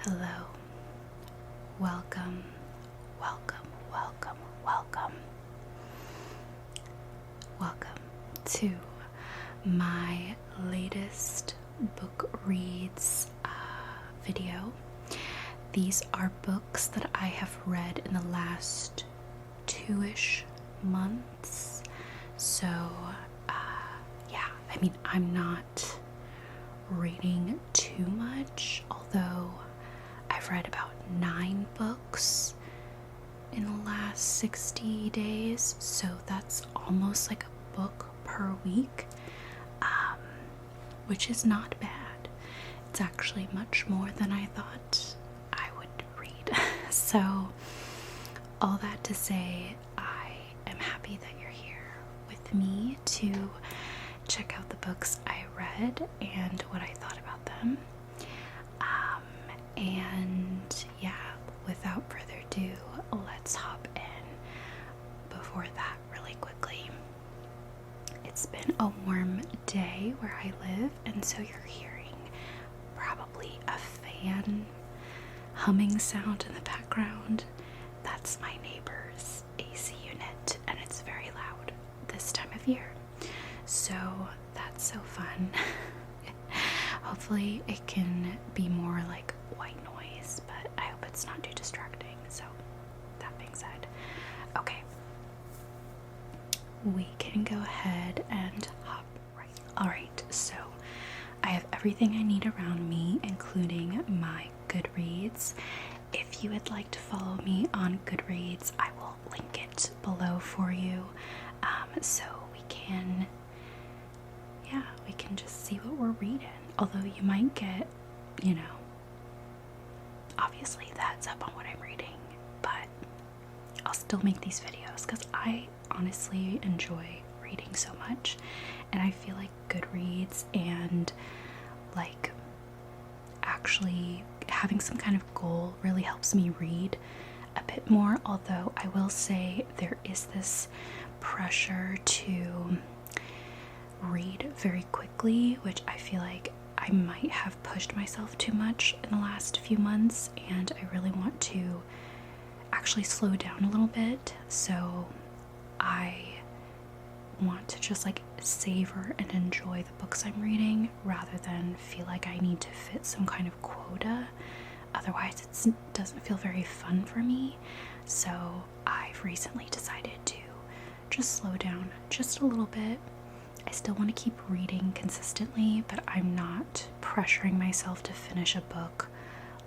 Hello, welcome, welcome, welcome, welcome, welcome to my latest book reads video. These are books that I have read in the last 2-ish months. So, I'm not reading too much, although I've read about 9 books in the last 60 days, so that's almost like a book per week, which is not bad. It's actually much more than I thought I would read. So, all that to say, I am happy that you're here with me to check out the books I read and what I thought about them. And yeah, without further ado, let's hop in. Before that, really quickly, it's been a warm day where I live, and so you're hearing probably a fan humming sound in the background. That's my neighbor's AC unit, and it's very loud this time of year. So that's so fun. Hopefully it can be more like white noise, but I hope it's not too distracting. So that being said, okay, we can go ahead and hop right. Alright, so I have everything I need around me, including my Goodreads. If you would like to follow me on Goodreads, I will link it below for you, so we can just see what we're reading. Although you might get, obviously the heads up on what I'm reading, but I'll still make these videos because I honestly enjoy reading so much, and I feel like Goodreads and like actually having some kind of goal really helps me read a bit more. Although I will say there is this pressure to read very quickly, which I feel like I might have pushed myself too much in the last few months, and I really want to actually slow down a little bit. So I want to just like savor and enjoy the books I'm reading rather than feel like I need to fit some kind of quota. Otherwise it doesn't feel very fun for me. So I've recently decided to just slow down just a little bit. I still want to keep reading consistently, but I'm not pressuring myself to finish a book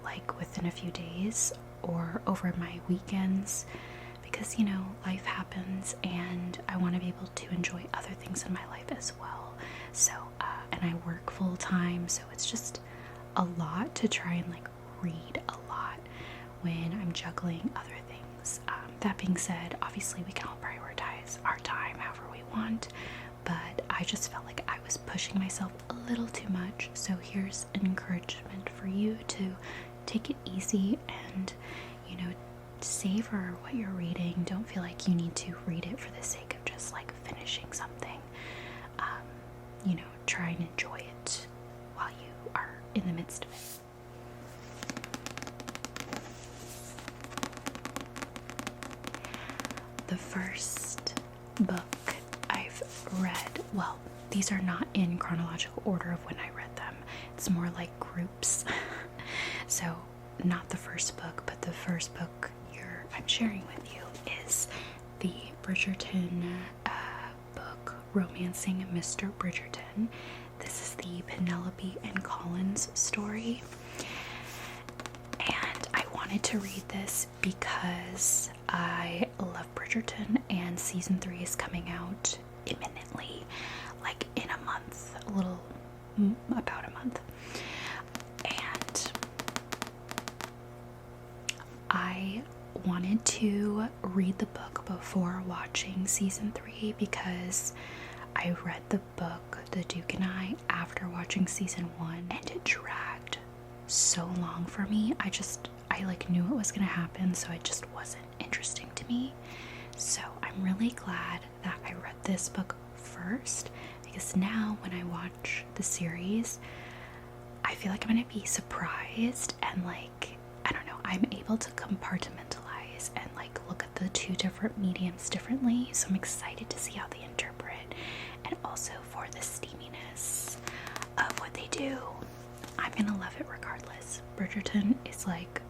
like within a few days or over my weekends, because life happens and I want to be able to enjoy other things in my life as well. So and I work full time, so it's just a lot to try and like read a lot when I'm juggling other things. That being said, obviously we can all prioritize our time however we want, but I just felt like I was pushing myself a little too much. So here's an encouragement for you to take it easy and, savor what you're reading. Don't feel like you need to read it for the sake of just like finishing something. Try and enjoy it while you are in the midst of it. The first book I've read, well, these are not in chronological order of when I read them. It's more like groups. So not the first book, but the first book I'm sharing with you is the Bridgerton book, Romancing Mr. Bridgerton. This is the Penelope and Collins story. And I wanted to read this because I love Bridgerton, and season 3 is coming out imminently, like in a month, about a month. And I wanted to read the book before watching season 3 because I read the book The Duke and I after watching season 1, and it dragged so long for me. I knew it was gonna happen, so it just wasn't interesting to me. So I'm really glad that I read this book first, because now when I watch the series, I feel like I'm gonna be surprised, and like, I don't know, I'm able to compartmentalize and like look at the two different mediums differently, so I'm excited to see how they interpret, and also for the steaminess of what they do. I'm gonna love it regardless. Bridgerton is like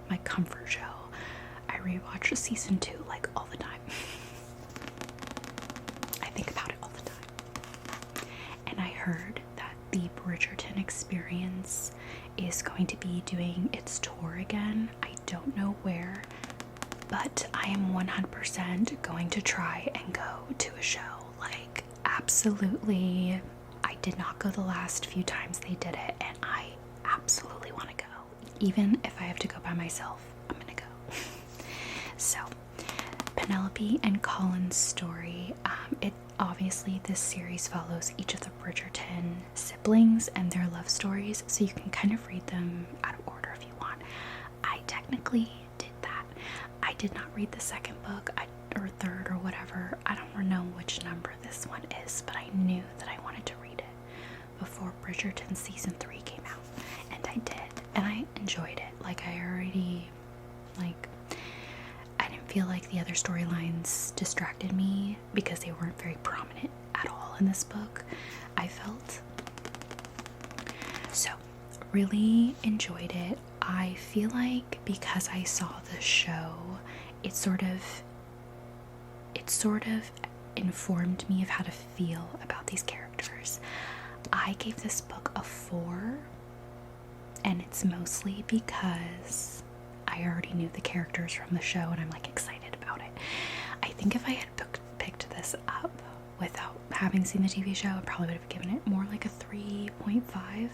my comfort show. I rewatch season 2 like all the time. I think about it all the time. And I heard that the Bridgerton experience is going to be doing its tour again. I don't know where, but I am 100% going to try and go to a show. Like, absolutely. I did not go the last few times they did it, and I absolutely want to go. Even if I have to go by myself, I'm gonna go. So, Penelope and Colin's story. Obviously this series follows each of the Bridgerton siblings and their love stories, so you can kind of read them out of order if you want. I technically did that. I did not read the second book, or third, or whatever. I don't know which number this one is, but I knew that I wanted to read it before Bridgerton season 3 came out, and I did, and I enjoyed it. Like, I didn't feel like the other storylines distracted me because they weren't very prominent at all in this book, I felt. So, really enjoyed it. I feel like because I saw the show, it sort of informed me of how to feel about these characters. I gave this book a 4, and it's mostly because I already knew the characters from the show and I'm like excited about it. I think if I had picked this up without having seen the TV show, I probably would have given it more like a 3.5.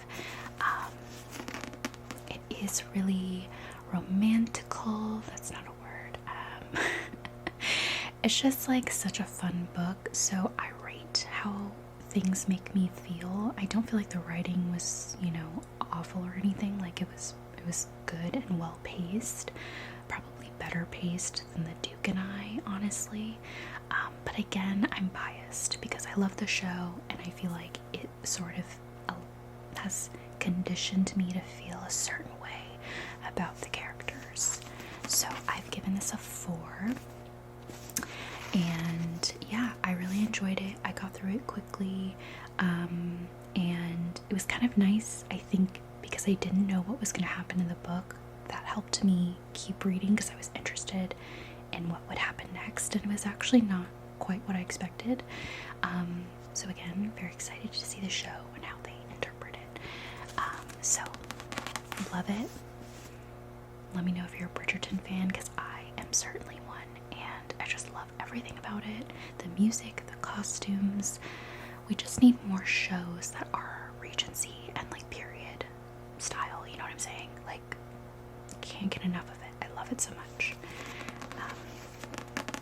It is really romantical. That's not a word. It's just like such a fun book, so I rate how things make me feel. I don't feel like the writing was, awful or anything. Like, it was good and well paced, probably better paced than The Duke and I, honestly. But again, I'm biased because I love the show and I feel like it sort of has conditioned me to feel a certain way about the characters. So I've given this a 4. And yeah, I really enjoyed it. I got through it quickly, and it was kind of nice, I think, because I didn't know what was going to happen in the book. That helped me keep reading because I was interested in what would happen next, and it was actually not quite what I expected. So again, very excited to see the show and how they interpret it. So love it. Let me know if you're a Bridgerton fan, because I am certainly one, and I just love everything about it. The music, the costumes. We just need more shows that are Regency and like period style, you know what I'm saying? Like, can't get enough of it. I love it so much.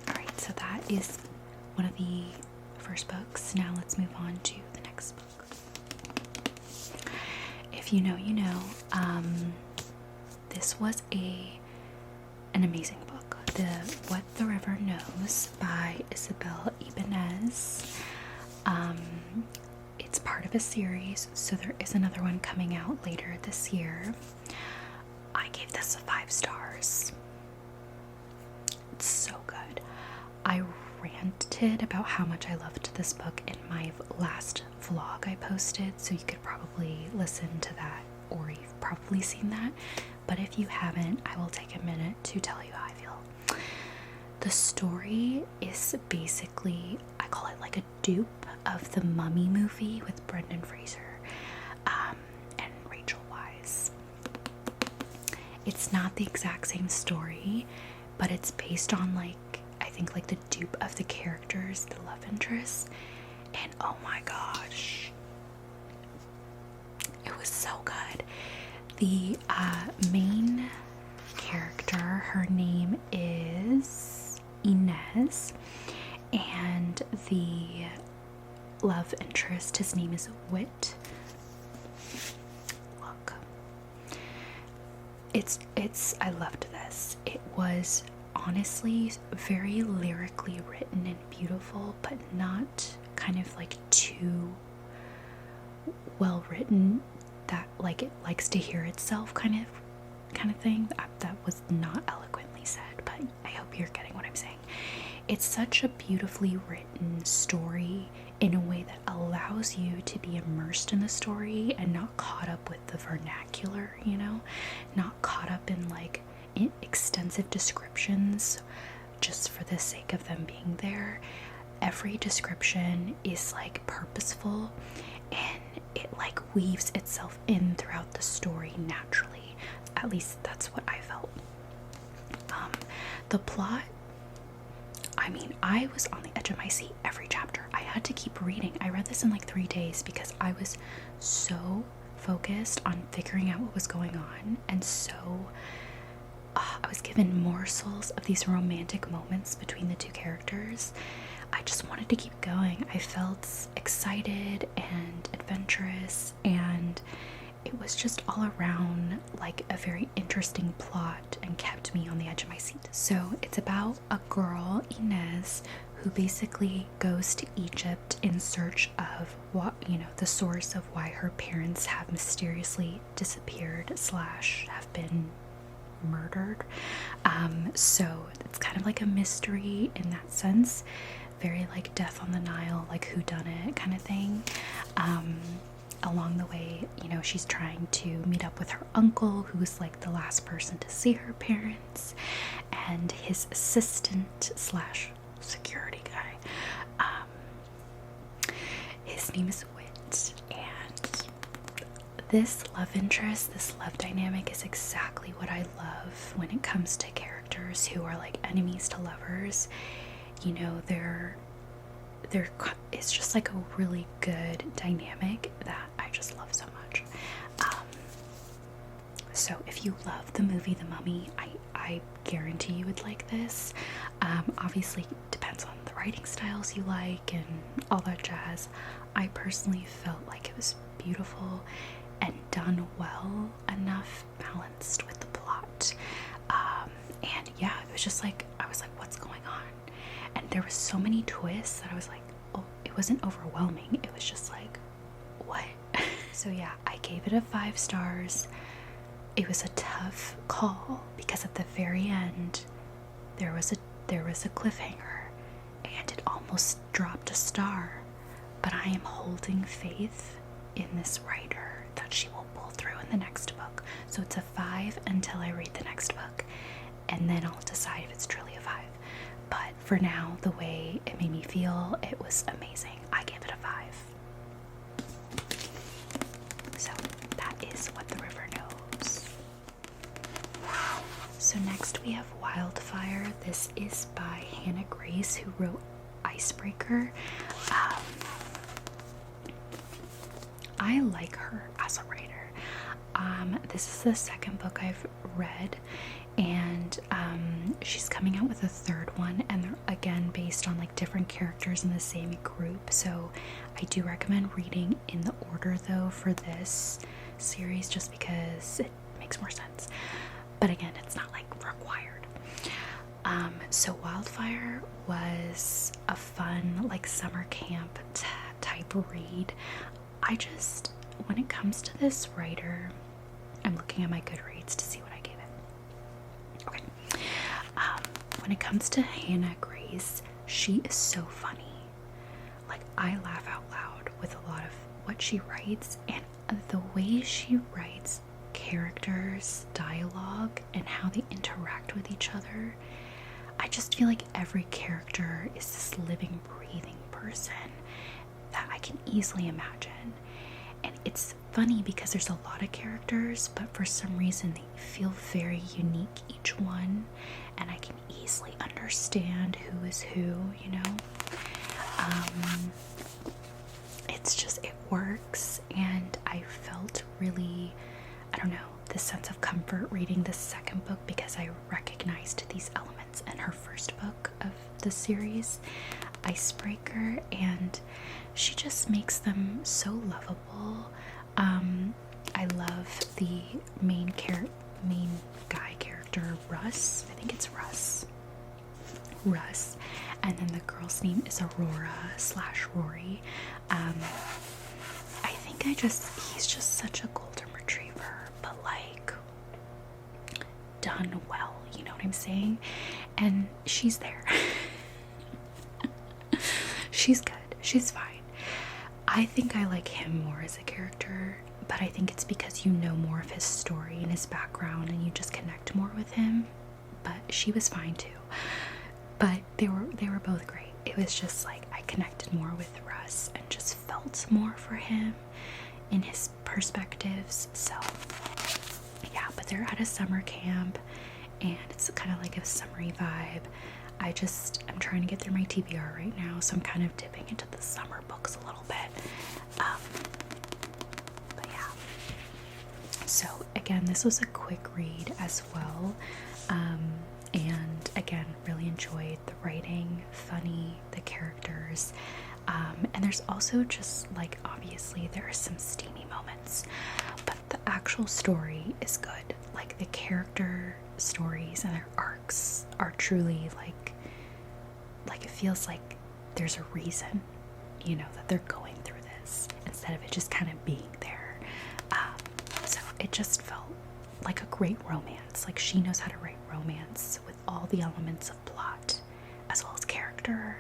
Alright, so that is one of the first books. Now let's move on to the next book. If you know, you know. This was an amazing book. What the River Knows by Isabel Ibanez. It's part of a series, so there is another one coming out later this year. I gave this 5 stars. It's so good. I ranted about how much I loved this book in my last vlog I posted, so you could probably listen to that, or you've probably seen that. But if you haven't, I will take a minute to tell you how I feel. The story is basically, I call it like a dupe of the Mummy movie with Brendan Fraser and Rachel Weisz. It's not the exact same story, but it's based on I think the dupe of the characters, the love interests, and oh my gosh, it was so good. The main character, her name is Inez, and the love interest, his name is Wit. Look, I loved this. It was honestly very lyrically written and beautiful, but not kind of too well written that like it likes to hear itself kind of thing. That was not eloquently said, but I hope you're getting what I'm saying. It's such a beautifully written story in a way that allows you to be immersed in the story and not caught up with the vernacular, you know, not caught up in like extensive descriptions just for the sake of them being there. Every description is like purposeful, and it like weaves itself in throughout the story naturally. At least that's what I felt. The plot, I mean, I was on the edge of my seat every chapter. I had to keep reading. I read this in like 3 days because I was so focused on figuring out what was going on, and so I was given morsels of these romantic moments between the two characters. I just wanted to keep going. I felt excited and adventurous, and it was just all around like a very interesting plot and kept me on the edge of my seat. So it's about a girl, Inez, who basically goes to Egypt in search of what, you know, the source of why her parents have mysteriously disappeared / have been murdered. So it's kind of like a mystery in that sense, very like Death on the Nile, like whodunit kind of thing. Along the way, you know, she's trying to meet up with her uncle, who's like the last person to see her parents, and his assistant / security guy. His name is Wit, and this love interest, this love dynamic is exactly what I love when it comes to characters who are like enemies to lovers. You know, it's just like a really good dynamic that I just love so much. So if you love the movie The Mummy, I guarantee you would like this. Obviously it depends on the writing styles you like and all that jazz. I personally felt like it was beautiful and done well, enough balanced with the plot. And yeah, it was just like, I was like, what's going on? And there was so many twists that I was like, oh, it wasn't overwhelming. It was just like, what? So yeah, I gave it a 5 stars. It was a tough call because at the very end, there was a cliffhanger and it almost dropped a star. But I am holding faith in this writer that she will pull through in the next book. So it's a 5 until I read the next book, and then I'll decide if it's truly a 5. But for now, the way it made me feel, it was amazing. I gave it a 5. So that is What the River Knows. So next we have Wildfire. This is by Hannah Grace, who wrote Icebreaker. I like her as a writer. This is the second book I've read, and she's coming out with a third one, and they're again based on like different characters in the same group. So I do recommend reading in the order though for this series, just because it makes more sense. But again, it's not like required. So Wildfire was a fun like summer camp type read. When it comes to this writer, I'm looking at my Goodreads to see what I gave it. Okay. When it comes to Hannah Grace, she is so funny. Like, I laugh out loud with a lot of what she writes, and the way she writes characters, dialogue, and how they interact with each other. I just feel like every character is this living, breathing person that I can easily imagine. And it's funny because there's a lot of characters, but for some reason they feel very unique, each one, and I can easily understand who is who, you know. It's just, it works, and I felt really, I don't know, this sense of comfort reading the second book because I recognized these elements in her first book of the series, Icebreaker, and she just makes them so lovable. I love the main guy character, Russ. I think it's Russ. And then the girl's name is Aurora / Rory. I think he's just such a golden retriever, but like done well, you know what I'm saying? And she's there. She's good. She's fine. I think I like him more as a character, but I think it's because you know more of his story and his background and you just connect more with him. But she was fine too. But they were both great. It was just like I connected more with Russ and just felt more for him in his perspectives. So yeah, but they're at a summer camp and it's kind of like a summery vibe. I'm trying to get through my TBR right now, so I'm kind of dipping into the summer books a little bit. But yeah. So again, this was a quick read as well. And again, really enjoyed the writing, funny, the characters. And there's also just like, obviously there are some steamy moments, but the actual story is good. Like the character stories and their arcs are truly like it feels like there's a reason, you know, that they're going through this instead of it just kind of being there. So it just felt like a great romance. Like she knows how to write romance with all the elements of plot as well as character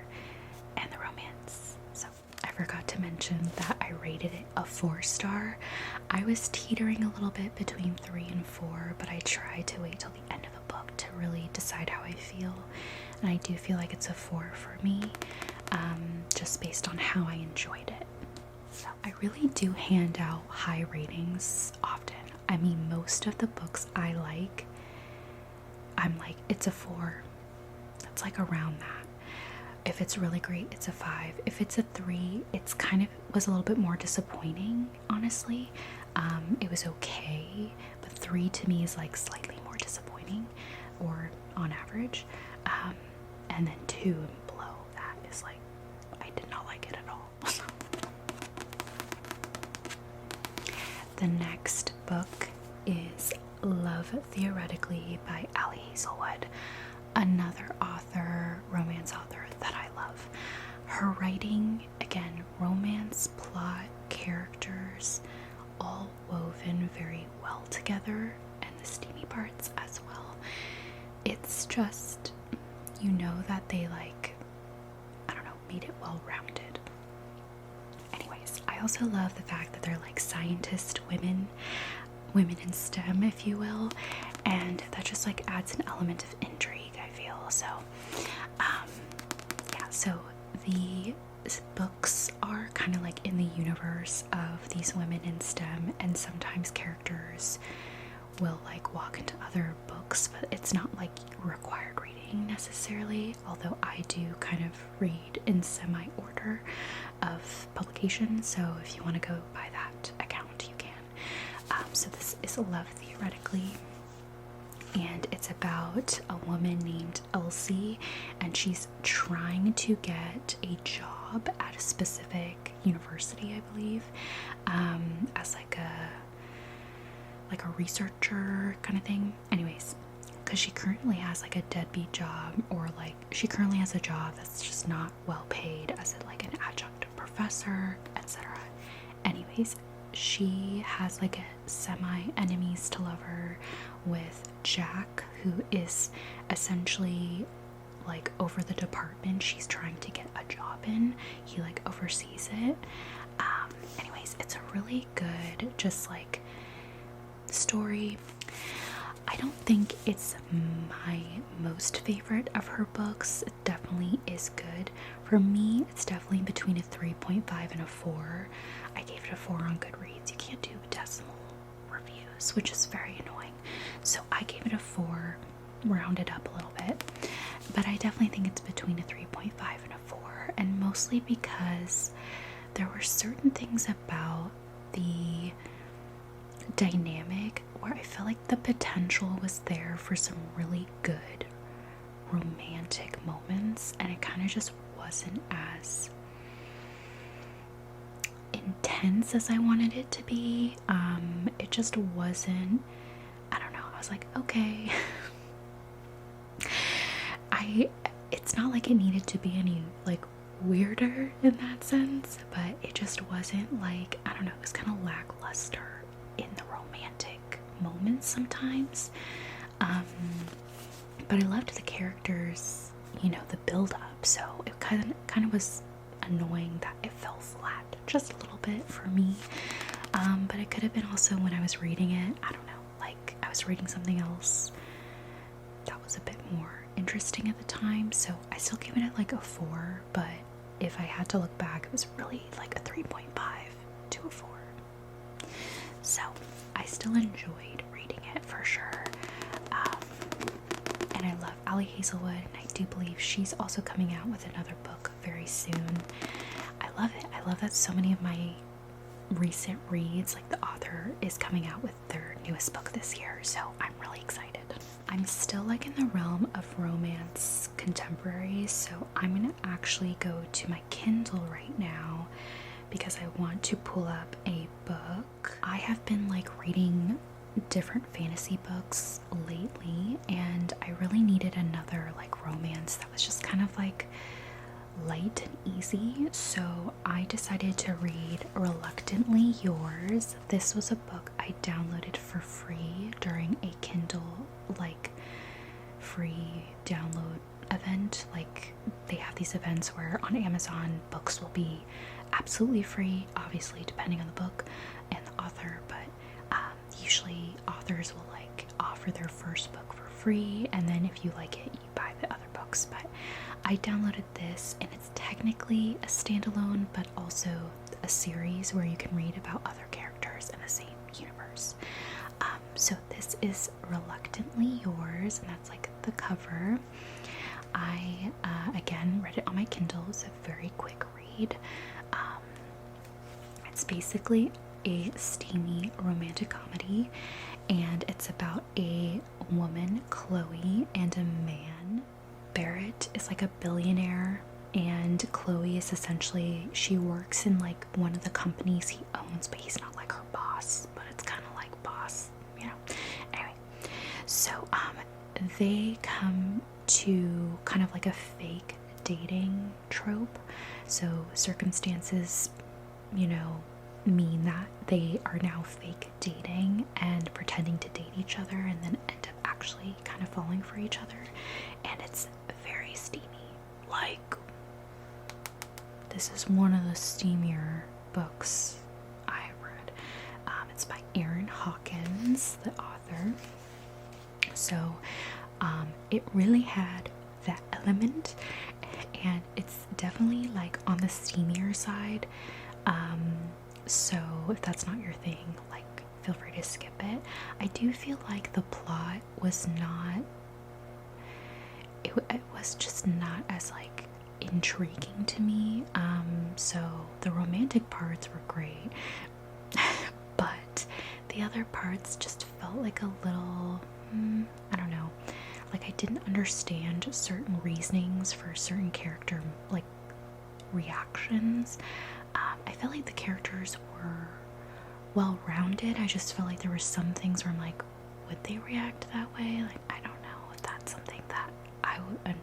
and the romance. So I forgot to mention that I rated it a 4-star. I was teetering a little bit between 3 and 4, but I tried to wait till the end of the book to really decide how I feel. And I do feel like it's a 4 for me, just based on how I enjoyed it. So I really do hand out high ratings often. I mean, most of the books I like, I'm like, it's a 4. It's like around that. If it's really great, it's a 5. If it's a 3, it's kind of was a little bit more disappointing, honestly. It was okay, but 3 to me is like slightly more disappointing, or on average. And then 2 and below that is like, I did not like it at all. The next book is Love Theoretically by Ali Hazelwood, another author, romance author that I love. Her writing, again, romance, plot, characters, all woven very well together, and the steamy parts as well. It's just, you know that they like, I don't know, made it well-rounded. Anyways, I also love the fact that they're like scientist women in STEM, if you will, and that just like adds an element of intrigue, I feel. So yeah, so the books are kind of like in the universe of these women in STEM, and sometimes characters will like walk into other books, but it's not like required reading necessarily, although I do kind of read in semi-order of publication, so if you want to go by that account, you can. So this is Love Theoretically, and it's about a woman named Elsie, and she's trying to get a job at a specific university, I believe, as like a researcher kind of thing. Anyways, because she currently has like a deadbeat job, or like she currently has a job that's just not well paid as like an adjunct professor, etc. Anyways, she has like a semi-enemies to lover with Jack, who is essentially like over the department she's trying to get a job in. He like oversees it. Anyways, it's a really good just like story. I don't think it's my most favorite of her books. It definitely is good. For me, it's definitely between a 3.5 and a 4. I gave it a 4 on Goodreads. You can't do decimal reviews, which is very annoying. So I gave it a 4, rounded up a little bit. But I definitely think it's between a 3.5 and a 4. And mostly because there were certain things about the dynamic where I feel like the potential was there for some really good romantic moments, and it kind of just wasn't as intense as I wanted it to be. It just wasn't, I don't know, I was like, okay. It's not like it needed to be any like weirder in that sense, but it just wasn't like, I don't know, it was kind of lackluster in the romantic moments sometimes. But I loved the characters, you know, the build up, so it kind of was annoying that it fell flat just a little bit for me. But it could have been also when I was reading it, I don't know, like I was reading something else that was a bit more interesting at the time, so I still gave it like a 4, but if I had to look back, it was really like a 3.5 to a 4. So I still enjoyed reading it for sure. And I love Ali Hazelwood, and I do believe she's also coming out with another book very soon. I love it. I love that so many of my recent reads, like the author is coming out with their newest book this year, so I'm really excited. I'm still like in the realm of romance contemporaries, so I'm gonna actually go to my Kindle right now because I want to pull up a book. I have been like reading different fantasy books lately, and I really needed another like romance that was just kind of like light and easy, so I decided to read Reluctantly Yours. This was a book I downloaded for free during a Kindle like free download event. Like they have these events where on Amazon books will be absolutely free, obviously depending on the book and the author, but usually authors will like offer their first book for free, and then if you like it, you buy the other books. But I downloaded this, and it's technically a standalone, but also a series where you can read about other characters in the same universe. So this is Reluctantly Yours, and that's like the cover. I again read it on my Kindle. It's a very quick read. It's basically a steamy romantic comedy, and it's about a woman, Chloe, and a man. Barrett is like a billionaire, and Chloe is essentially, she works in like one of the companies he owns, but he's not like her boss, but it's kind of like boss, you know. Anyway, so they come to kind of like a fake dating trope. So circumstances, you know, mean that they are now fake dating and pretending to date each other, and then end up actually kind of falling for each other. And it's very steamy. Like, this is one of the steamier books I read. It's by Erin Hawkins, the author. So it really had that element, and it's definitely like on the steamier side. So if that's not your thing, like, feel free to skip it. I do feel like the plot was not, it was just not as like intriguing to me. So the romantic parts were great, but the other parts just felt like a little, I don't know, like I didn't understand certain reasonings for certain character like reactions. I felt like the characters were well rounded. I just felt like there were some things where I'm like, would they react that way? Like, I don't know if that's something that I would,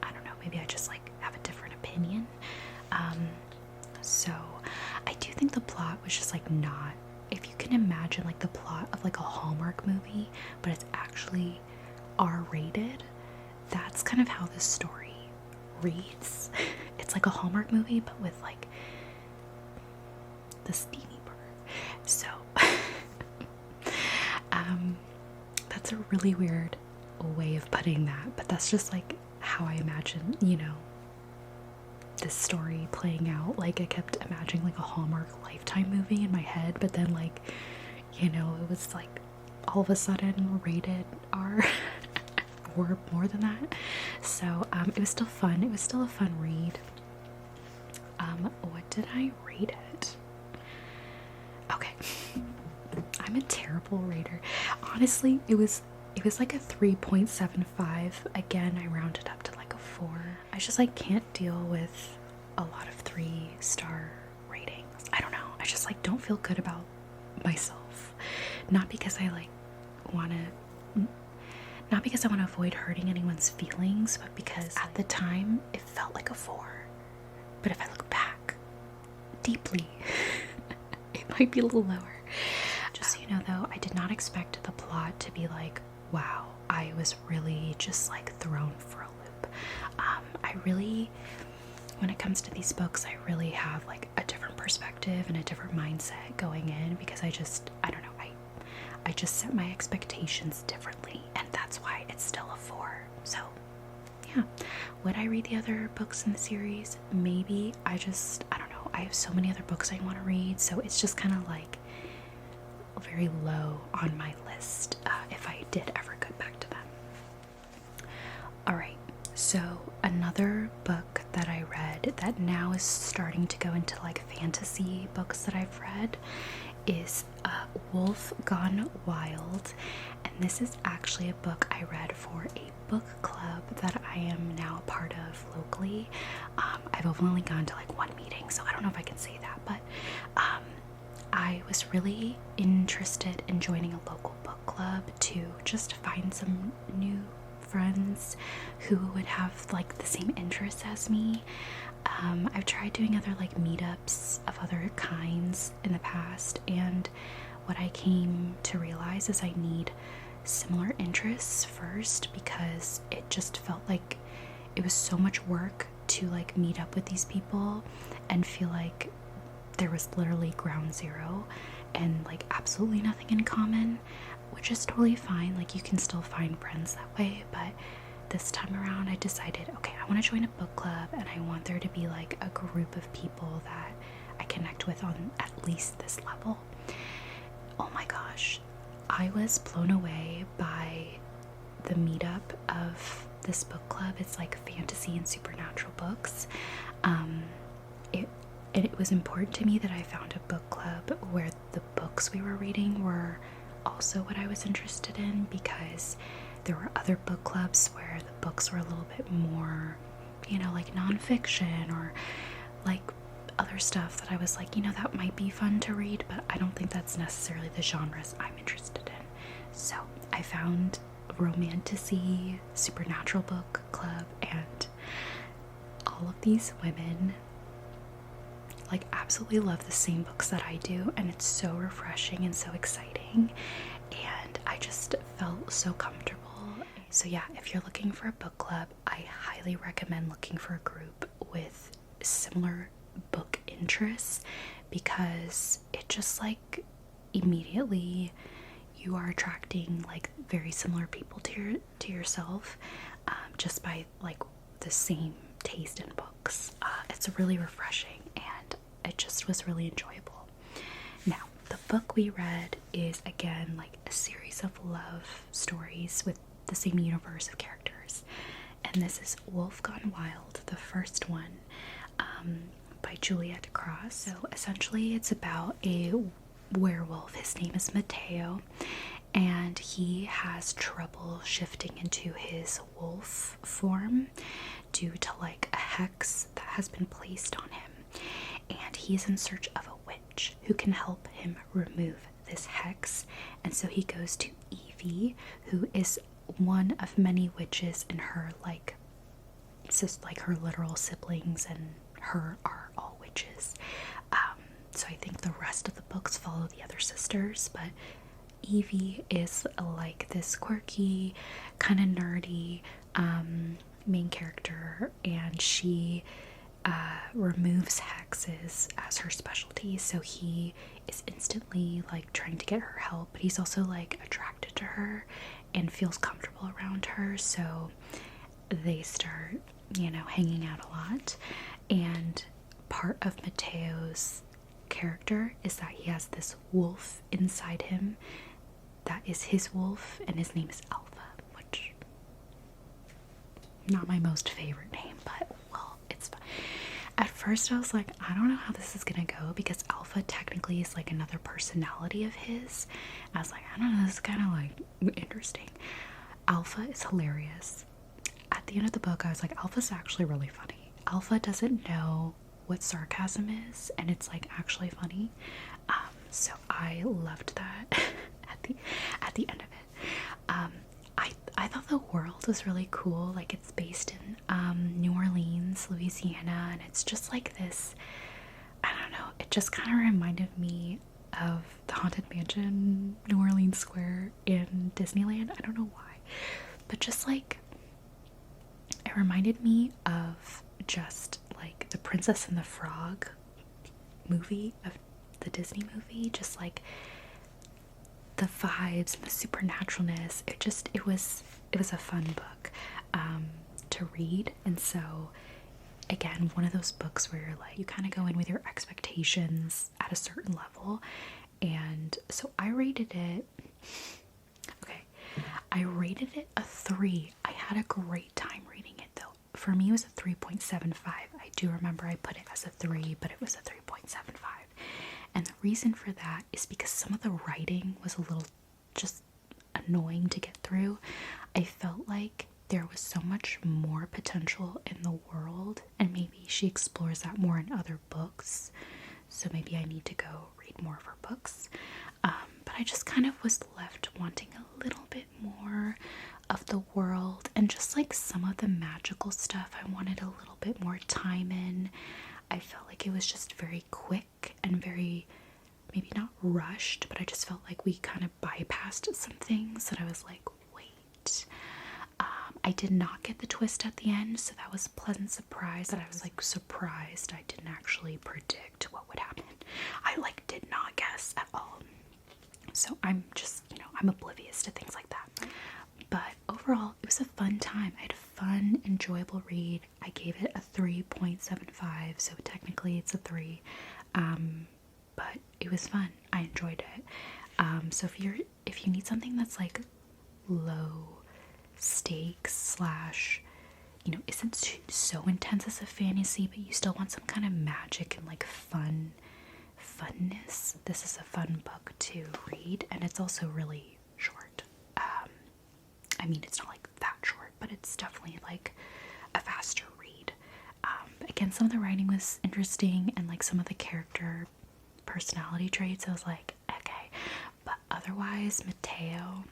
I don't know, maybe I just like have a different opinion. So I do think the plot was just like not, if you can imagine like the plot of like a Hallmark movie, but it's actually R-rated, that's kind of how this story reads. It's like a Hallmark movie, but with like the steamy part. So that's a really weird way of putting that, but that's just like how I imagine, you know, this story playing out. Like I kept imagining like a Hallmark Lifetime movie in my head, but then like, you know, it was like all of a sudden rated R or more than that. So it was still fun. It was still a fun read. What did I rate it? Okay. I'm a terrible rater. Honestly, it was like a 3.75. Again, I rounded up to like a 4. I just like can't deal with a lot of 3-star ratings. I don't know. I just like don't feel good about myself. Not because I like want to avoid hurting anyone's feelings, but because at the time it felt like a 4. But if I look back deeply, it might be a little lower. Just so you know though, I did not expect the plot to be like, wow, I was really just like thrown for a loop. I really, when it comes to these books, I really have like a different perspective and a different mindset going in, because I don't know, I just set my expectations differently, and that's why it's still a 4. So yeah, would I read the other books in the series? Maybe. I don't know, I have so many other books I want to read, so it's just kind of like very low on my list if I did ever go back to them. Alright, so another book that I read that now is starting to go into like fantasy books that I've read is Wolf Gone Wild, and this is actually a book I read for a book club that I am now a part of locally. I've only gone to like one meeting, so I don't know if I can say that, but I was really interested in joining a local book club to just find some new friends who would have like the same interests as me. I've tried doing other like meetups of other kinds in the past, and what I came to realize is I need similar interests first, because it just felt like it was so much work to like meet up with these people and feel like there was literally ground zero and like absolutely nothing in common, which is totally fine. Like you can still find friends that way, but this time around I decided, okay, I want to join a book club and I want there to be like a group of people that I connect with on at least this level. Oh my gosh, I was blown away by the meetup of this book club. It's like fantasy and supernatural books. It was important to me that I found a book club where the books we were reading were also what I was interested in, because there were other book clubs where the books were a little bit more, you know, like nonfiction or like other stuff that I was like, you know, that might be fun to read, but I don't think that's necessarily the genres I'm interested in. So I found a romantasy supernatural book club, and all of these women like absolutely love the same books that I do, and it's so refreshing and so exciting, and I just felt so comfortable. So yeah, if you're looking for a book club, I highly recommend looking for a group with similar book interests, because it just like immediately you are attracting like very similar people to yourself, just by like the same taste in books. It's really refreshing, and it just was really enjoyable. Now, the book we read is again like a series of love stories with the same universe of characters, and this is Wolf Gone Wild, the first one, by Juliet Cross. So essentially it's about a werewolf. His name is Mateo, and he has trouble shifting into his wolf form due to like a hex that has been placed on him, and he's in search of a witch who can help him remove this hex. And so he goes to Evie, who is one of many witches, and her like her literal siblings and her are all witches. So I think the rest of the books follow the other sisters, but Evie is like this quirky, kind of nerdy main character, and she removes hexes as her specialty. So he is instantly like trying to get her help, but he's also like attracted to her and feels comfortable around her. So they start, you know, hanging out a lot. And part of Mateo's character is that he has this wolf inside him that is his wolf, and his name is Alpha, which not my most favorite name, but well, it's fine. At first I was like, I don't know how this is gonna go, because Alpha technically is like another personality of his. I was like, I don't know, this is kind of like interesting. Alpha is hilarious. At the end of the book I was like, Alpha's actually really funny. Alpha doesn't know what sarcasm is, and it's like actually funny. So I loved that at the end of it. I thought the world was really cool. Like, it's based in New Orleans, Louisiana, and it's just like this, I don't know, it just kind of reminded me of the Haunted Mansion, New Orleans Square in Disneyland. I don't know why, but just like, it reminded me of just like the Princess and the Frog movie, of the Disney movie, just like the vibes and the supernaturalness. It was a fun book to read. And so again, one of those books where you're like, you kind of go in with your expectations at a certain level. And so I rated it a 3. I had a great time reading it though. For me, it was a 3.75. I do remember I put it as a 3, but it was a 3.75. And the reason for that is because some of the writing was a little just annoying to get through. I felt like there was so much more potential in the world, and maybe she explores that more in other books. So maybe I need to go read more of her books. But I just kind of was left wanting a little bit more of the world, and just like some of the magical stuff I wanted a little bit more time in. I felt like it was just very quick and very, maybe not rushed, but I just felt like we kind of bypassed some things that I was like, wait. I did not get the twist at the end, so that was a pleasant surprise. That I was like surprised I didn't actually predict what would happen. I like did not guess at all. So I'm just, I'm oblivious to things like that. But overall, it was a fun time. I had a fun, enjoyable read. I gave it a 3.75, so technically it's a 3. But it was fun. I enjoyed it. So if you need something that's like low stakes slash, isn't so intense as a fantasy, but you still want some kind of magic and like funness, this is a fun book to read. And it's also really short. I mean, it's not like that short, but it's definitely like a faster read. Again, some of the writing was interesting, and like some of the character personality traits, I was like, okay. But otherwise, Mateo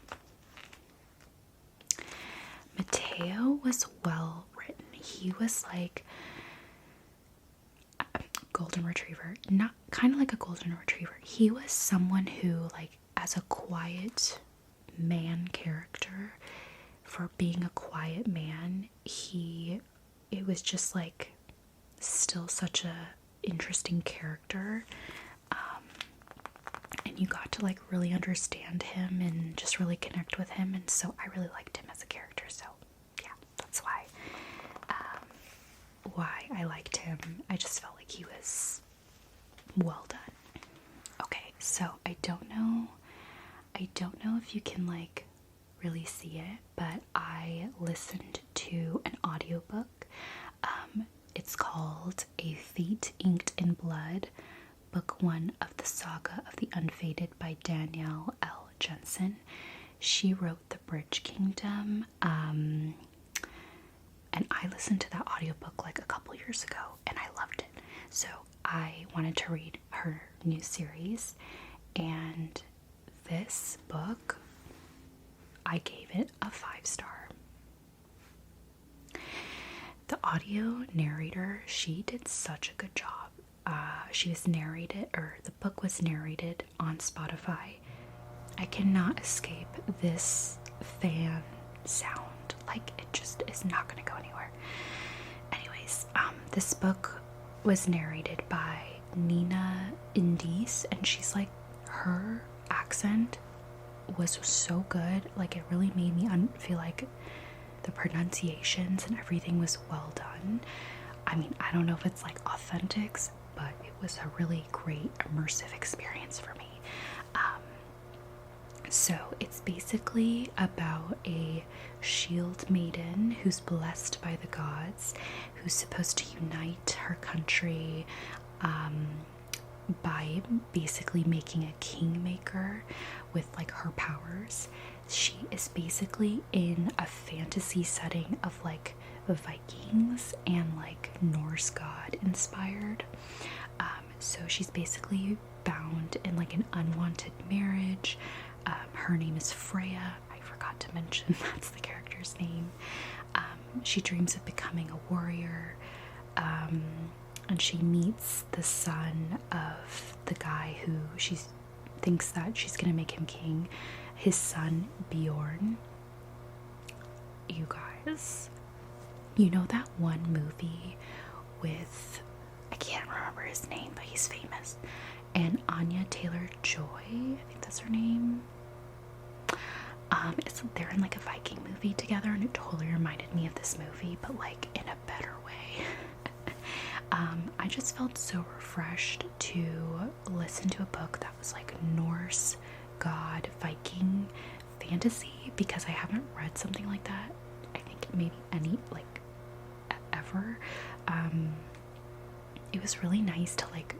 was well written. He was like a golden retriever, not kind of like a golden retriever. He was someone who, like, as a quiet man character, for being a quiet man, it was just like still such a interesting character. And you got to like really understand him and just really connect with him, and so I really liked him as a character. So yeah, that's why I liked him. I just felt like he was well done. Okay, so I don't know if you can like really see it, but I listened to an audiobook. It's called A Fate Inked in Blood, Book 1 of the Saga of the Unfated by Danielle L. Jensen. She wrote The Bridge Kingdom, and I listened to that audiobook like a couple years ago, and I loved it. So I wanted to read her new series, and this book, I gave it a 5-star. The audio narrator, she did such a good job. The book was narrated on Spotify. I cannot escape this fan sound. Like, it just is not going to go anywhere. Anyways, this book was narrated by Nina Indies, and she's like, her accent was so good. Like, it really made me feel like the pronunciations and everything was well done. I mean, I don't know if it's like authentic, but it was a really great immersive experience for me. So it's basically about a shield maiden who's blessed by the gods, who's supposed to unite her country by basically making a kingmaker with like her powers. She is basically in a fantasy setting of like Vikings and like Norse god inspired. So she's basically bound in like an unwanted marriage. Her name is Freya. I forgot to mention that's the character's his name. She dreams of becoming a warrior, and she meets the son of the guy who she thinks that she's gonna make him king, his son Bjorn. You guys, you know that one movie with, I can't remember his name, but he's famous, and Anya Taylor-Joy, I think that's her name. They're in like a Viking movie together, and it totally reminded me of this movie, but like in a better way. I just felt so refreshed to listen to a book that was like Norse god Viking fantasy, because I haven't read something like that, I think maybe any like ever. It was really nice to like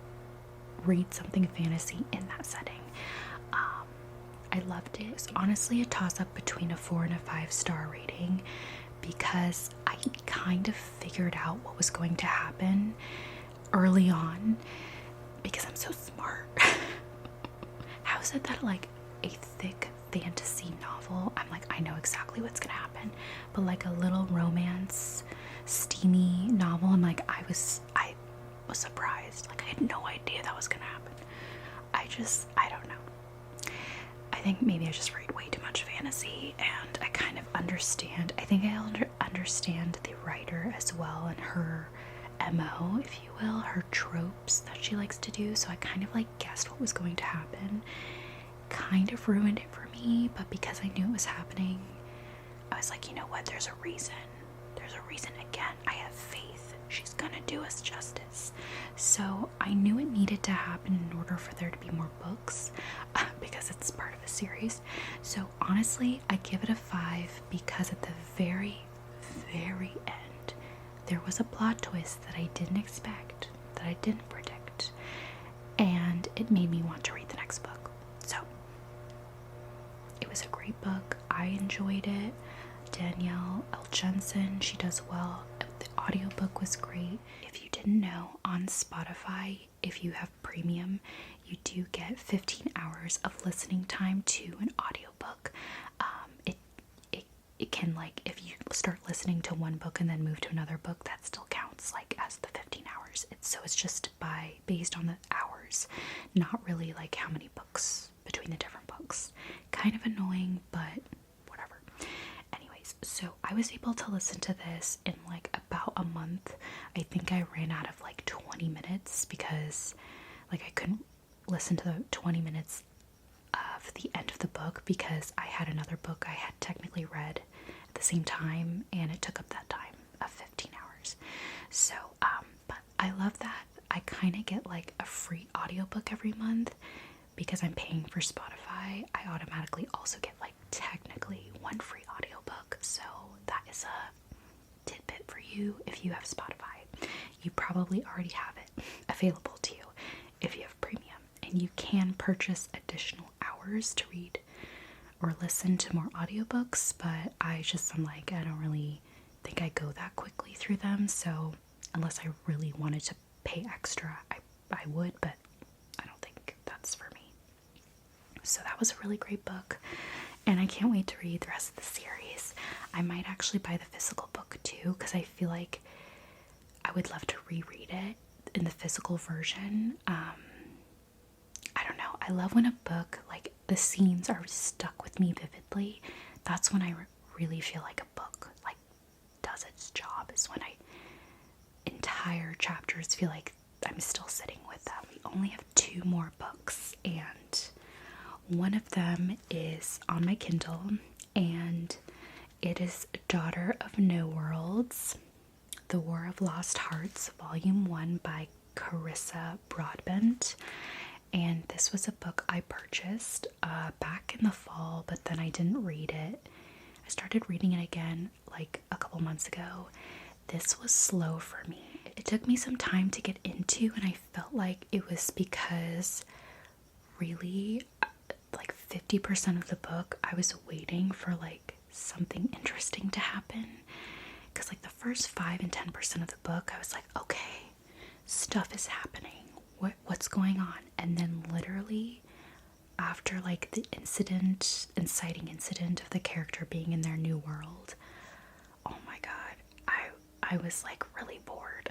read something fantasy in that setting. I loved it. It's honestly a toss-up between a 4 and a 5-star rating, because I kind of figured out what was going to happen early on, because I'm so smart. How is it that like a thick fantasy novel, I'm like, I know exactly what's gonna happen, but like a little romance steamy novel, I'm like, I was surprised. Like I had no idea that was gonna happen. I don't know. I think maybe I just read way too much fantasy, and I kind of understand. I think I understand the writer as well, and her MO, if you will, her tropes that she likes to do. So I kind of like guessed what was going to happen. Kind of ruined it for me, but because I knew it was happening, I was like, you know what? There's a reason. There's a reason again. I have faith. She's gonna do us justice. So I knew it needed to happen in order for there to be more books, because it's part of a series. So honestly, I give it a 5, because at the very, very end, there was a plot twist that I didn't expect, that I didn't predict, and it made me want to read the next book. So it was a great book. I enjoyed it. Danielle L. Jensen, she does well. The audiobook was great. If you didn't know, on Spotify, if you have premium, you do get 15 hours of listening time to an audiobook. It can, like, if you start listening to one book and then move to another book, that still counts like as the 15 hours. It's just based on the hours, not really like how many books between the different books. Kind of annoying, but whatever. Anyways, so I was able to listen to this in like about a month. I think I ran out of like 20 minutes, because like I couldn't listen to the 20 minutes of the end of the book, because I had another book I had technically read at the same time, and it took up that time of 15 hours. So but I love that I kind of get like a free audiobook every month, because I'm paying for Spotify. I automatically also get like technically one free audiobook. So that is a tidbit for you. If you have Spotify, you probably already have it available to you if you have premium, and you can purchase additional hours to read or listen to more audiobooks, but I'm like, I don't really think I go that quickly through them. So unless I really wanted to pay extra, I would, but I don't think that's for me. So that was a really great book, and I can't wait to read the rest of the series. I might actually buy the physical book too, because I feel like I would love to reread it in the physical version. I don't know. I love when a book, like the scenes are stuck with me vividly. That's when I really feel like a book like does its job, is when entire chapters feel like I'm still sitting with them. We only have 2 more books, and one of them is on my Kindle, and it is Daughter of No Worlds, The War of Lost Hearts, Volume 1 by Carissa Broadbent. And this was a book I purchased back in the fall, but then I didn't read it. I started reading it again like a couple months ago. This was slow for me. It took me some time to get into, and I felt like it was because really like 50% of the book I was waiting for like something interesting to happen, because like the first 5 and 10% of the book I was like, okay, stuff is happening, what's going on? And then literally after like the inciting incident of the character being in their new world, I was like really bored.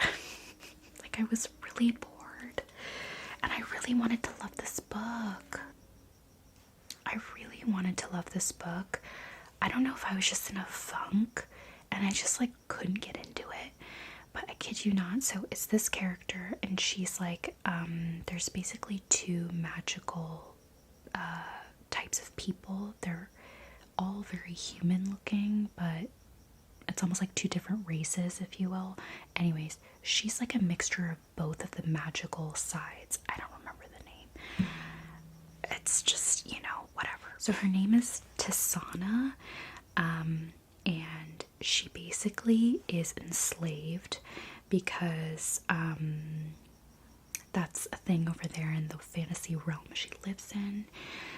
Like, I was really bored. And I really wanted to love this book. I really wanted to love this book. I don't know if I was just in a funk and I just like couldn't get into it. But I kid you not, so it's this character and she's like, there's basically two magical types of people. They're all very human looking, but it's almost like two different races, if you will. Anyways, she's like a mixture of both of the magical sides. I don't remember the name. It's just, you know, whatever. So her name is Tisana, and she basically is enslaved because that's a thing over there in the fantasy realm she lives in.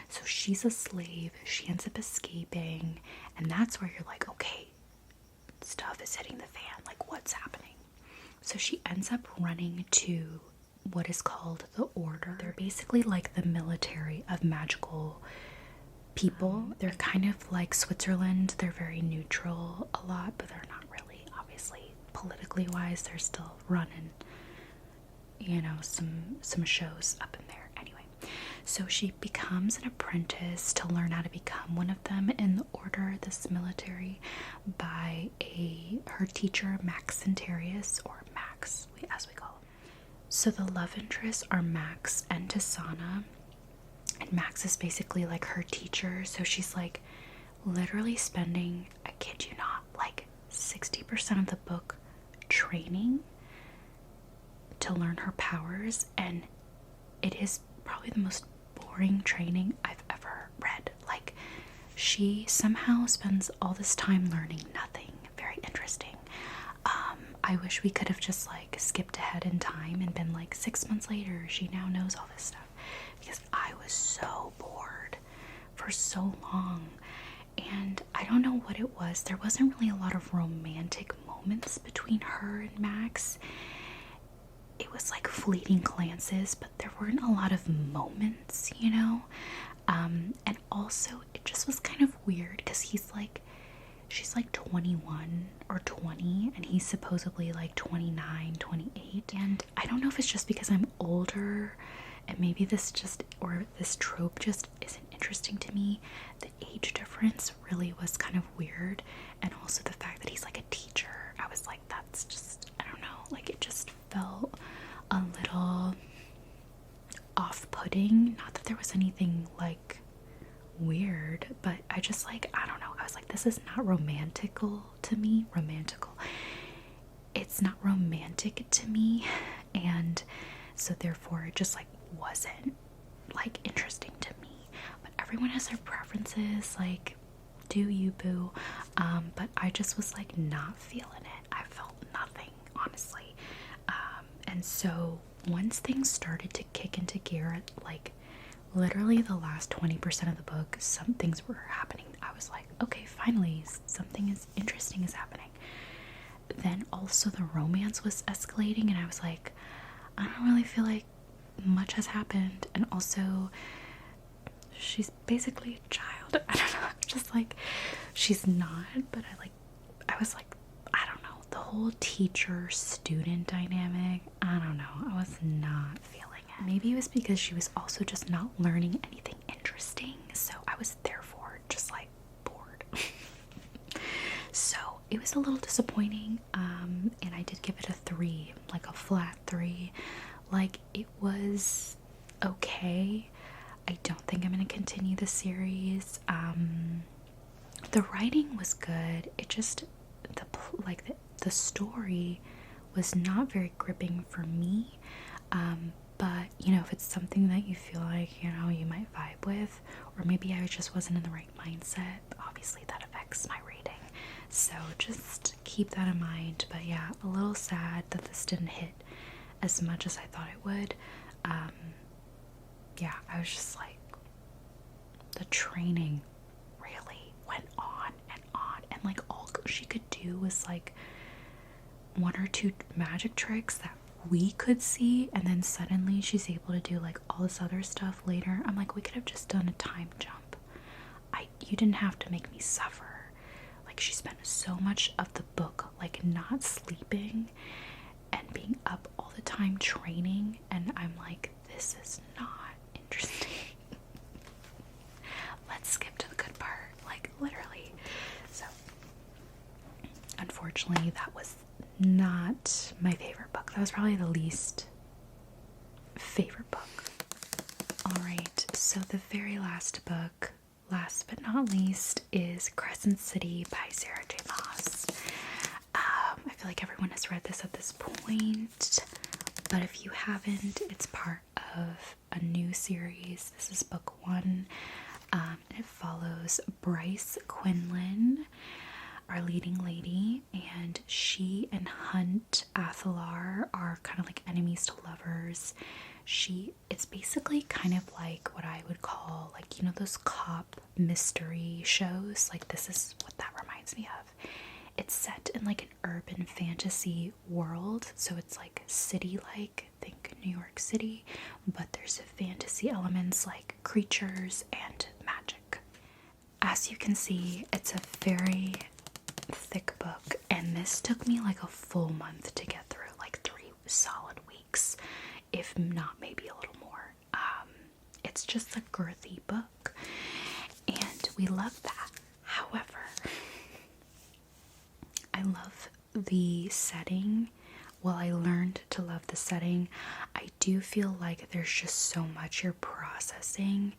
So she's a slave, she ends up escaping, and that's where you're like, okay, stuff is hitting the fan, like what's happening? So she ends up running to what is called the Order. They're basically like the military of magical people. They're kind of like Switzerland. They're very neutral a lot, but they're not really, obviously, politically wise. They're still running, you know, some shows up in there. Anyway, so she becomes an apprentice to learn how to become one of them in the Order, this military, by her teacher, Max Centarius, or Max, as we call him. So the love interests are Max and Tisana, and Max is basically like her teacher. So she's like literally spending, I kid you not, like 60% of the book training to learn her powers, and it is probably the most boring training I've ever read. Like, she somehow spends all this time learning nothing very interesting. I wish we could have just like skipped ahead in time and been like 6 months later she now knows all this stuff, because I was so bored for so long. And I don't know what it was. There wasn't really a lot of romantic moments between her and Max. It was like fleeting glances, but there weren't a lot of moments, you know? And also it just was kind of weird because she's like 21 or 20 and he's supposedly like 29, 28. And I don't know if it's just because I'm older and maybe this trope just isn't interesting to me. The age difference really was kind of weird, and also the fact that he's like a teacher. I was like, that's just, I don't know, like it just felt a little off-putting. Not that there was anything like weird, but I just like, I don't know, I was like, this is not romantical to me. It's not romantic to me, and so therefore it just like wasn't like interesting to me. But everyone has their preferences, like do you, boo. But I just was like not feeling it. I felt nothing, honestly. And so once things started to kick into gear, like literally the last 20% of the book, some things were happening. I was like, okay, finally something interesting is happening. Then also the romance was escalating, and I was like, I don't really feel like much has happened. And also she's basically a child. I don't know, just like, she's not, but I was like, I don't know, the whole teacher student dynamic, I don't know, I was not feeling it. Maybe it was because she was also just not learning anything interesting, so I was therefore just like bored. So it was a little disappointing, and I did give it a 3, like a flat 3. Like, it was okay. I don't think I'm going to continue the series. The writing was good. It just, the story was not very gripping for me. But, you know, if it's something that you feel like, you know, you might vibe with, or maybe I just wasn't in the right mindset, obviously that affects my rating. So just keep that in mind. But yeah, a little sad that this didn't hit as much as I thought it would. Yeah, I was just like, the training really went on, and like all she could do was like 1 or 2 magic tricks that we could see, and then suddenly she's able to do like all this other stuff later. I'm like, we could have just done a time jump. You didn't have to make me suffer. Like, like she spent so much of the book like not sleeping and being up all the time training, and I'm like, this is not interesting. Let's skip to the good part, like literally. So unfortunately that was not my favorite book. That was probably the least favorite book. Alright, so the very last book, last but not least, is Crescent City by Sarah J. Maas. I feel like everyone has read this at this point, but if you haven't, it's part of a new series. This is book 1. It follows Bryce Quinlan, our leading lady, and she and Hunt Athalar are kind of like enemies to lovers. It's basically kind of like what I would call, like, you know, those cop mystery shows. Like, this is what that reminds me of. It's set in like an urban fantasy world, so it's like city-like, think New York City, but there's fantasy elements like creatures and magic. As you can see, it's a very thick book, and this took me like a full month to get through, like 3 solid weeks, if not maybe a little more. It's just a girthy book, and we love that. However, I love the setting. Well, I learned to love the setting. I do feel like there's just so much you're processing,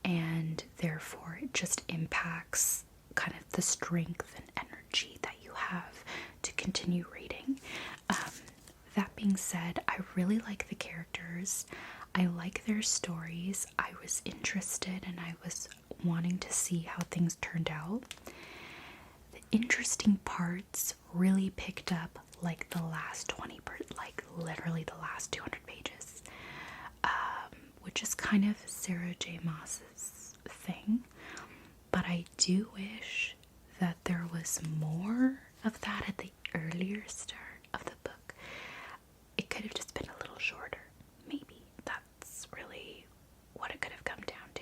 and therefore it just impacts kind of the strength and energy that you have to continue reading. That being said, I really like the characters. I like their stories. I was interested and I was wanting to see how things turned out. The interesting parts really picked up like the last 20, like literally the last 200 pages, which is kind of Sarah J. Maas's thing. But I do wish that there was more of that at the earlier start of the book. It could have just been a little shorter. Maybe that's really what it could have come down to.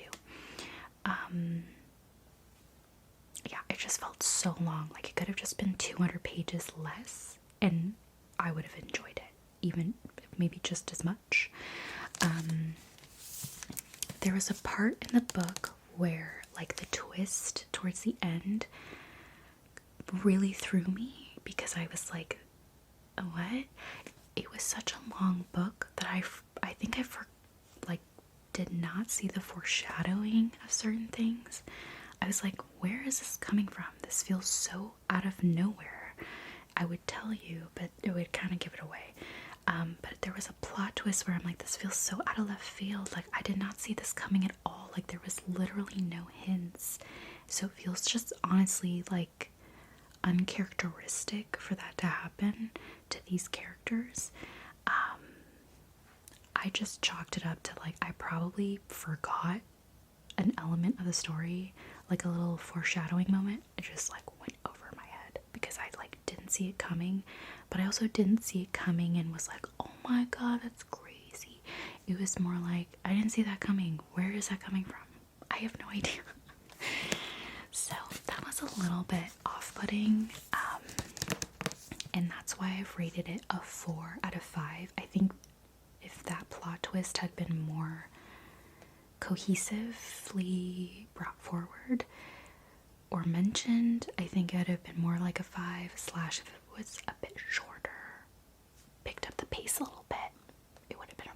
Yeah, it just felt so long. Like, it could have just been 200 pages less, and I would have enjoyed it, even maybe just as much. There was a part in the book where, like, the twist towards the end really threw me, because I was like, what? It was such a long book that I think I did not see the foreshadowing of certain things. I was like, where is this coming from? This feels so out of nowhere. I would tell you, but it would kind of give it away. But there was a plot twist where I'm like, this feels so out of left field. Like, I did not see this coming at all. Like, there was literally no hints. So it feels just honestly like uncharacteristic for that to happen to these characters. I just chalked it up to, like, I probably forgot an element of the story, like a little foreshadowing moment. It just like went over my head because I like didn't see it coming, but I also didn't see it coming and was like, oh my god, that's crazy. It was more like, I didn't see that coming. Where is that coming from? I have no idea. So that was a little bit off-putting, and that's why I've rated it a 4 out of 5. I think if that plot twist had been more cohesively brought forward or mentioned, I think it would have been more like a 5/ if it was a bit shorter, picked up the pace a little bit, it would have been a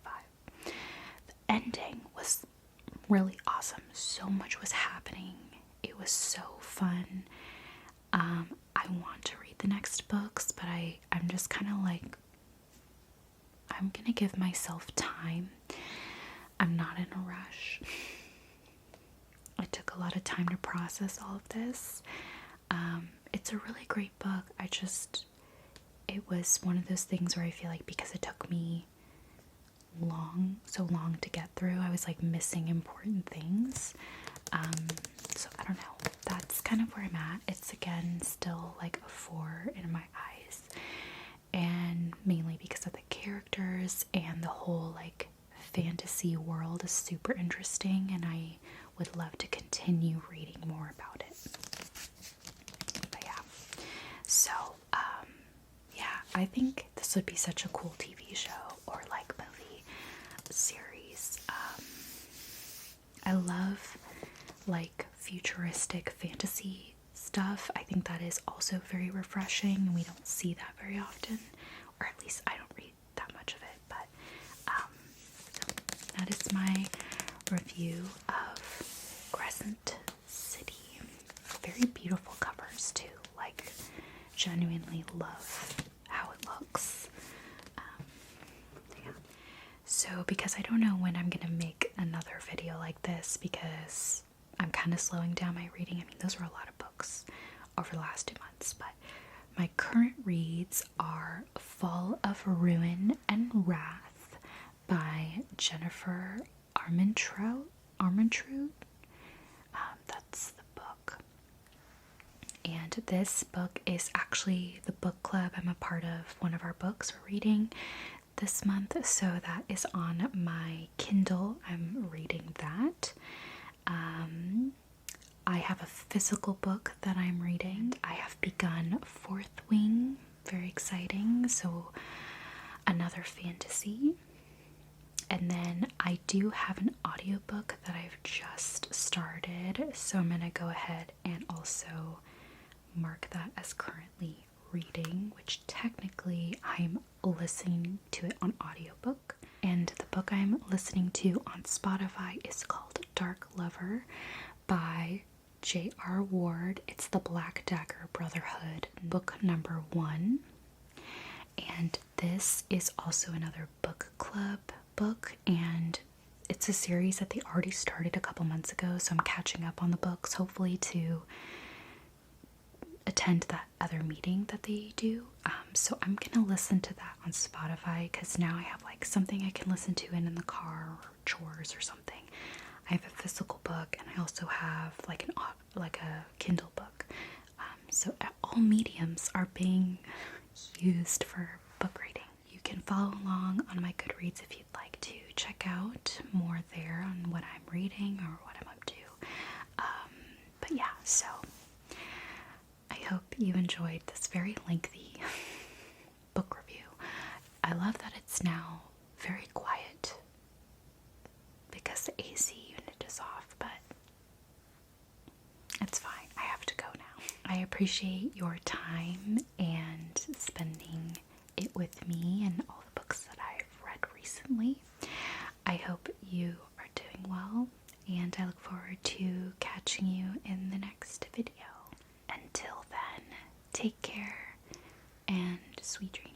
5. The ending was really awesome. So much was happening. It was so fun. I want to read the next books, but I'm just kind of like, I'm gonna give myself time. I'm not in a rush. I took a lot of time to process all of this. It's a really great book. It was one of those things where I feel like because it took me so long to get through, I was like missing important things. So I don't know. That's kind of where I'm at. It's again still like a 4 in my eyes. And mainly because of the characters and the whole like fantasy world is super interesting, and I would love to continue reading more about it. But yeah, So, yeah, I think this would be such a cool TV show or like movie series. I love like futuristic fantasy stuff. I think that is also very refreshing, and we don't see that very often, or at least I don't read that much of it. But that is my review of Crescent City. Very beautiful covers too. Like, genuinely love how it looks. Yeah. So because I don't know when I'm gonna make another video like this, because I'm kind of slowing down my reading. I mean, those were a lot of books over the last 2 months, but my current reads are Fall of Ruin and Wrath by Jennifer Armentrout. That's the book. And this book is actually the book club I'm a part of. One of our books we're reading this month, so that is on my Kindle. I'm reading that. I have a physical book that I'm reading. I have begun Fourth Wing. Very exciting. So another fantasy. And then I do have an audiobook that I've just started, so I'm gonna go ahead and also mark that as currently reading, which technically I'm listening to it on audiobook. And the book I'm listening to on Spotify is called Dark Lover by J.R. Ward. It's the Black Dagger Brotherhood, book number 1. And this is also another book club book, and it's a series that they already started a couple months ago, so I'm catching up on the books, hopefully to attend that other meeting that they do. So I'm gonna listen to that on Spotify, because now I have like something I can listen to in the car or chores or something. I have a physical book, and I also have like a Kindle book. So all mediums are being used for book reading. You can follow along on my Goodreads if you'd like to check out more there on what I'm reading or what I'm up to. But yeah, so I hope you enjoyed this very lengthy book review. I love that it's now very quiet because the AC unit is off, but it's fine. I have to go now. I appreciate your time and spending it with me and all the books that I've read recently. I hope you are doing well, and I look forward to catching you in the next video. Until then, take care and sweet dreams.